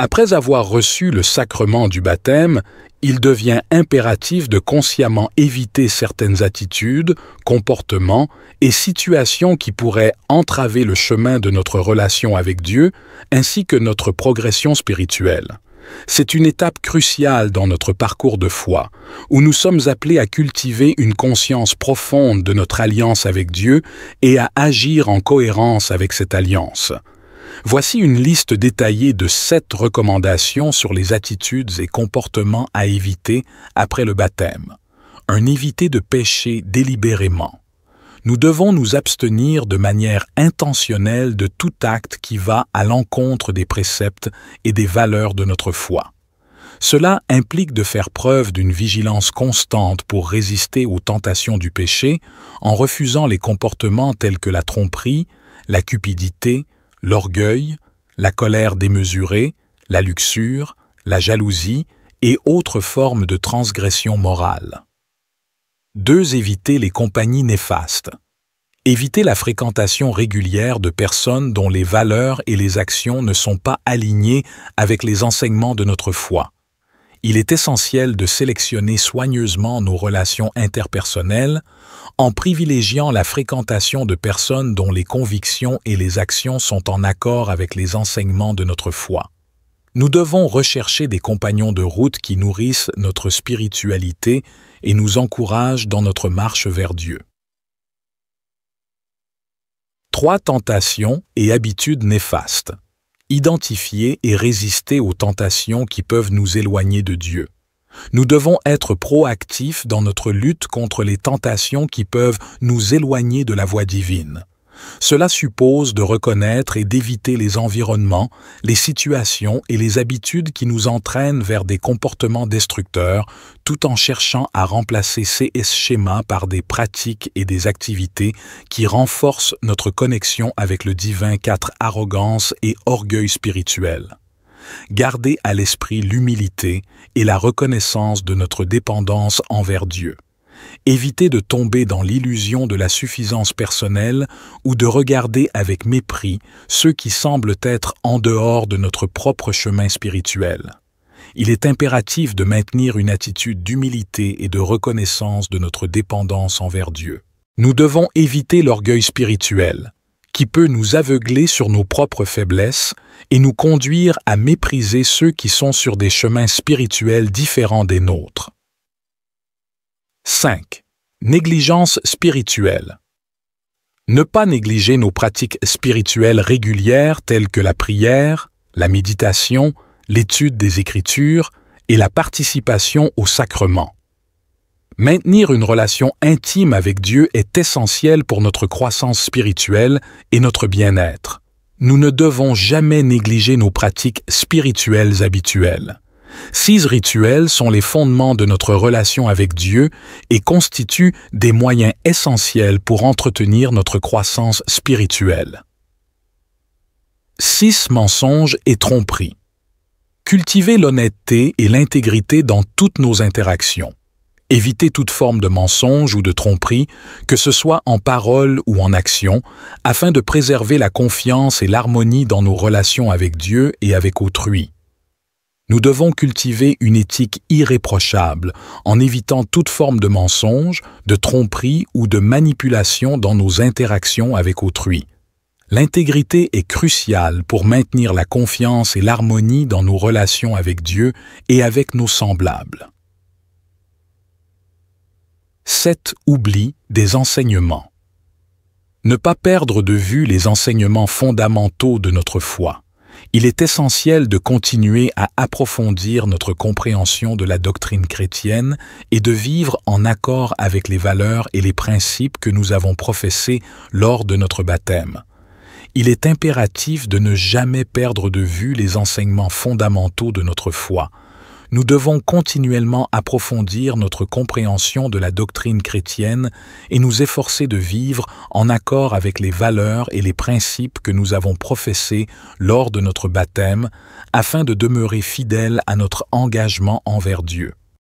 Après avoir reçu le sacrement du baptême, il devient impératif de consciemment éviter certaines attitudes, comportements et situations qui pourraient entraver le chemin de notre relation avec Dieu ainsi que notre progression spirituelle. C'est une étape cruciale dans notre parcours de foi, où nous sommes appelés à cultiver une conscience profonde de notre alliance avec Dieu et à agir en cohérence avec cette alliance. Voici une liste détaillée de 7 recommandations sur les attitudes et comportements à éviter après le baptême. Éviter de pécher délibérément. Nous devons nous abstenir de manière intentionnelle de tout acte qui va à l'encontre des préceptes et des valeurs de notre foi. Cela implique de faire preuve d'une vigilance constante pour résister aux tentations du péché en refusant les comportements tels que la tromperie, la cupidité, l'orgueil, la colère démesurée, la luxure, la jalousie et autres formes de transgression morale. 2. Éviter les compagnies néfastes. Éviter la fréquentation régulière de personnes dont les valeurs et les actions ne sont pas alignées avec les enseignements de notre foi. Il est essentiel de sélectionner soigneusement nos relations interpersonnelles en privilégiant la fréquentation de personnes dont les convictions et les actions sont en accord avec les enseignements de notre foi. Nous devons rechercher des compagnons de route qui nourrissent notre spiritualité et nous encouragent dans notre marche vers Dieu. 3. Tentations et habitudes néfastes. Identifier et résister aux tentations qui peuvent nous éloigner de Dieu. Nous devons être proactifs dans notre lutte contre les tentations qui peuvent nous éloigner de la voie divine. Cela suppose de reconnaître et d'éviter les environnements, les situations et les habitudes qui nous entraînent vers des comportements destructeurs, tout en cherchant à remplacer ces schémas par des pratiques et des activités qui renforcent notre connexion avec le divin. 4. Arrogance et orgueil spirituel. Garder à l'esprit l'humilité et la reconnaissance de notre dépendance envers Dieu. Éviter de tomber dans l'illusion de la suffisance personnelle ou de regarder avec mépris ceux qui semblent être en dehors de notre propre chemin spirituel. Il est impératif de maintenir une attitude d'humilité et de reconnaissance de notre dépendance envers Dieu. Nous devons éviter l'orgueil spirituel, qui peut nous aveugler sur nos propres faiblesses et nous conduire à mépriser ceux qui sont sur des chemins spirituels différents des nôtres. 5. Négligence spirituelle. Ne pas négliger nos pratiques spirituelles régulières telles que la prière, la méditation, l'étude des Écritures et la participation au sacrement. Maintenir une relation intime avec Dieu est essentiel pour notre croissance spirituelle et notre bien-être. Nous ne devons jamais négliger nos pratiques spirituelles habituelles. 6 rituels sont les fondements de notre relation avec Dieu et constituent des moyens essentiels pour entretenir notre croissance spirituelle. 6 mensonges et tromperies. Cultiver l'honnêteté et l'intégrité dans toutes nos interactions. Éviter toute forme de mensonge ou de tromperie, que ce soit en parole ou en action, afin de préserver la confiance et l'harmonie dans nos relations avec Dieu et avec autrui. Nous devons cultiver une éthique irréprochable en évitant toute forme de mensonge, de tromperie ou de manipulation dans nos interactions avec autrui. L'intégrité est cruciale pour maintenir la confiance et l'harmonie dans nos relations avec Dieu et avec nos semblables. 7. Oubli des enseignements. Ne pas perdre de vue les enseignements fondamentaux de notre foi. Il est essentiel de continuer à approfondir notre compréhension de la doctrine chrétienne et de vivre en accord avec les valeurs et les principes que nous avons professés lors de notre baptême. Il est impératif de ne jamais perdre de vue les enseignements fondamentaux de notre foi. Nous devons continuellement approfondir notre compréhension de la doctrine chrétienne et nous efforcer de vivre en accord avec les valeurs et les principes que nous avons professés lors de notre baptême, afin de demeurer fidèles à notre engagement envers Dieu.